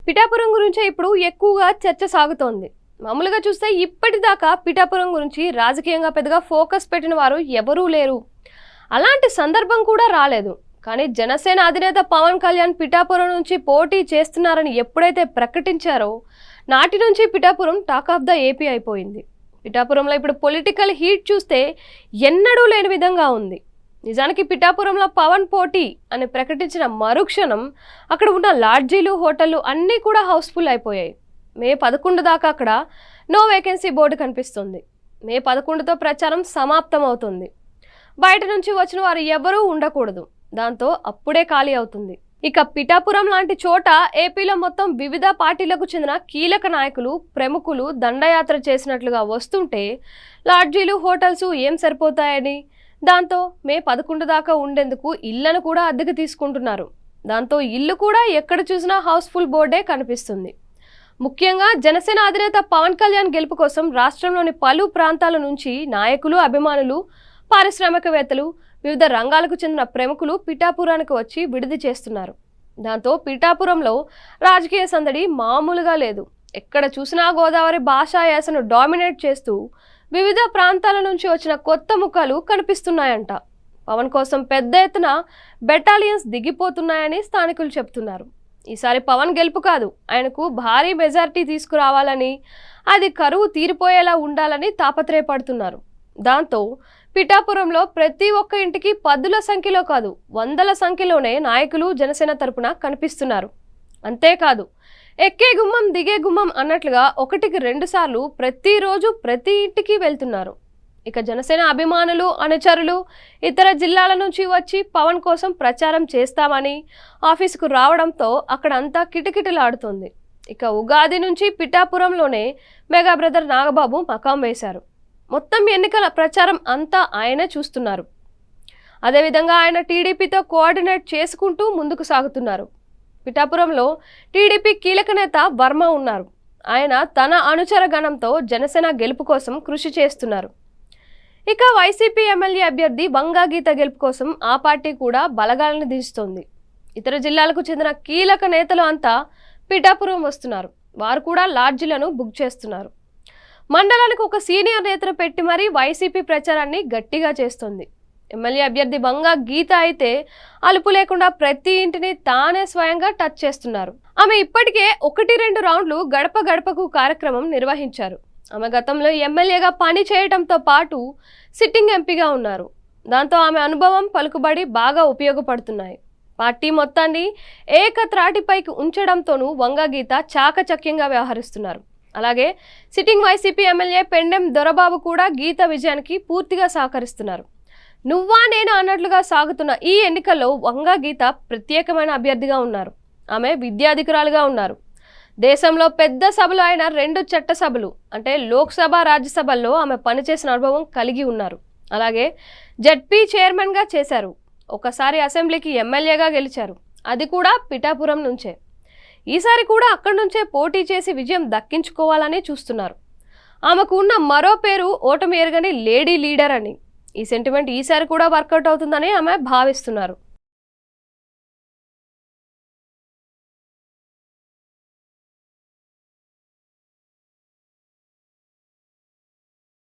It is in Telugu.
పిఠాపురం గురించే ఇప్పుడు ఎక్కువగా చర్చ సాగుతోంది. మామూలుగా చూస్తే ఇప్పటిదాకా పిఠాపురం గురించి రాజకీయంగా పెద్దగా ఫోకస్ పెట్టిన వారు ఎవరూ లేరు. అలాంటి సందర్భం కూడా రాలేదు. కానీ జనసేన అధినేత పవన్ కళ్యాణ్ పిఠాపురం నుంచి పోటీ చేస్తున్నారని ఎప్పుడైతే ప్రకటించారో నాటి నుంచి Pithapuram talk of the AP అయిపోయింది. పిఠాపురంలో ఇప్పుడు పొలిటికల్ హీట్ చూస్తే ఎన్నడూ లేని విధంగా ఉంది. నిజానికి పిఠాపురంలో పవన్ పోటీ అని ప్రకటించిన మరుక్షణం అక్కడ ఉన్న లాడ్జీలు, హోటళ్లు అన్నీ కూడా హౌస్ఫుల్ అయిపోయాయి. మే 11 దాకా అక్కడ నో వేకెన్సీ బోర్డు కనిపిస్తుంది. మే 11తో ప్రచారం సమాప్తం అవుతుంది. బయట నుంచి వచ్చిన వారు ఎవరూ ఉండకూడదు. దాంతో అప్పుడే ఖాళీ అవుతుంది. ఇక పిఠాపురం లాంటి చోట ఏపీలో మొత్తం వివిధ పార్టీలకు చెందిన కీలక నాయకులు, ప్రముఖులు దండయాత్ర చేసినట్లుగా వస్తుంటే లాడ్జీలు, హోటల్స్ ఏం సరిపోతాయని దాంతో మే 11 దాకా ఉండేందుకు ఇళ్లను కూడా అద్దెకు తీసుకుంటున్నారు. దాంతో ఇల్లు కూడా ఎక్కడ చూసినా హౌస్ఫుల్ బోర్డే కనిపిస్తుంది. ముఖ్యంగా జనసేన అధినేత పవన్ కళ్యాణ్ గెలుపు కోసం రాష్ట్రంలోని పలు ప్రాంతాల నుంచి నాయకులు, అభిమానులు, పారిశ్రామికవేత్తలు, వివిధ రంగాలకు చెందిన ప్రముఖులు పిఠాపురానికి వచ్చి విడిది చేస్తున్నారు. దాంతో పిఠాపురంలో రాజకీయ సందడి మామూలుగా లేదు. ఎక్కడ చూసినా గోదావరి భాషా యాసను డామినేట్ చేస్తూ వివిధ ప్రాంతాల నుంచి వచ్చిన కొత్త ముఖాలు కనిపిస్తున్నాయంట. పవన్ కోసం పెద్ద ఎత్తున బెటాలియన్స్ దిగిపోతున్నాయని స్థానికులు చెప్తున్నారు. ఈసారి పవన్ గెలుపు కాదు, ఆయనకు భారీ మెజారిటీ తీసుకురావాలని, అది కరువు తీరిపోయేలా ఉండాలని తాపత్రయపడుతున్నారు. దాంతో పిఠాపురంలో ప్రతి ఒక్క ఇంటికి 10ల సంఖ్యలో కాదు, 100ల సంఖ్యలోనే నాయకులు జనసేన తరపున కనిపిస్తున్నారు. అంతేకాదు, ఎక్కే గుమ్మం దిగే గుమ్మం అన్నట్లుగా 1కి 2 సార్లు ప్రతిరోజు ప్రతి ఇంటికి వెళ్తున్నారు. ఇక జనసేన అభిమానులు, అనుచరులు ఇతర జిల్లాల నుంచి వచ్చి పవన్ కోసం ప్రచారం చేస్తామని ఆఫీసుకు రావడంతో అక్కడంతా కిటకిటలాడుతోంది. ఇక ఉగాది నుంచి పిఠాపురంలోనే మెగా బ్రదర్ నాగబాబు మకాం వేశారు. మొత్తం ఎన్నికల ప్రచారం అంతా ఆయనే చూస్తున్నారు. అదేవిధంగా ఆయన టీడీపీతో కోఆర్డినేట్ చేసుకుంటూ ముందుకు సాగుతున్నారు. పిఠాపురంలో టీడీపీ కీలక నేత వర్మ ఉన్నారు. ఆయన తన అనుచర గణంతో జనసేన గెలుపు కోసం కృషి చేస్తున్నారు. ఇక వైసీపీ ఎమ్మెల్యే అభ్యర్థి వంగా గీత గెలుపు కోసం ఆ పార్టీ కూడా బలగాలను దించుతోంది. ఇతర జిల్లాలకు చెందిన కీలక నేతలు అంతా పిఠాపురం వస్తున్నారు. వారు కూడా లాడ్జీలను బుక్ చేస్తున్నారు. మండలానికి ఒక సీనియర్ నేతను పెట్టి మరీ వైసీపీ ప్రచారాన్ని గట్టిగా చేస్తోంది. ఎమ్మెల్యే అభ్యర్థి వంగా గీత అయితే అలుపు లేకుండా ప్రతి ఇంటిని తానే స్వయంగా టచ్ చేస్తున్నారు. ఆమె ఇప్పటికే 1-2 రౌండ్లు గడప గడపకు కార్యక్రమం నిర్వహించారు. ఆమె గతంలో ఎమ్మెల్యేగా పని చేయడంతో పాటు సిట్టింగ్ ఎంపీగా ఉన్నారు. దాంతో ఆమె అనుభవం, పలుకుబడి బాగా ఉపయోగపడుతున్నాయి. పార్టీ మొత్తాన్ని ఏకత్రాటిపైకి ఉంచడంతోనూ వంగా గీత చాకచక్యంగా వ్యవహరిస్తున్నారు. అలాగే sitting YCP MLA Pendem Dorababu కూడా గీత విజయానికి పూర్తిగా సహకరిస్తున్నారు. నువ్వా నేనా అన్నట్లుగా సాగుతున్న ఈ ఎన్నికల్లో వంగా గీత ప్రత్యేకమైన అభ్యర్థిగా ఉన్నారు. ఆమె విద్యాధికురాలుగా ఉన్నారు. దేశంలో పెద్ద సభలు అయిన 2 చట్టసభలు అంటే లోక్సభ, రాజ్యసభల్లో ఆమె పనిచేసిన అనుభవం కలిగి ఉన్నారు. అలాగే జడ్పీ చైర్మన్గా చేశారు. ఒకసారి అసెంబ్లీకి ఎమ్మెల్యేగా గెలిచారు. అది కూడా పిఠాపురం నుంచే. ఈసారి కూడా అక్కడి నుంచే పోటీ చేసి విజయం దక్కించుకోవాలని చూస్తున్నారు. ఆమెకు ఉన్న మరో పేరు ఓటమి ఎరగని లేడీ లీడర్ అని. ఈ సెంటిమెంట్ ఈసారి కూడా వర్కౌట్ అవుతుందని ఆమె భావిస్తున్నారు.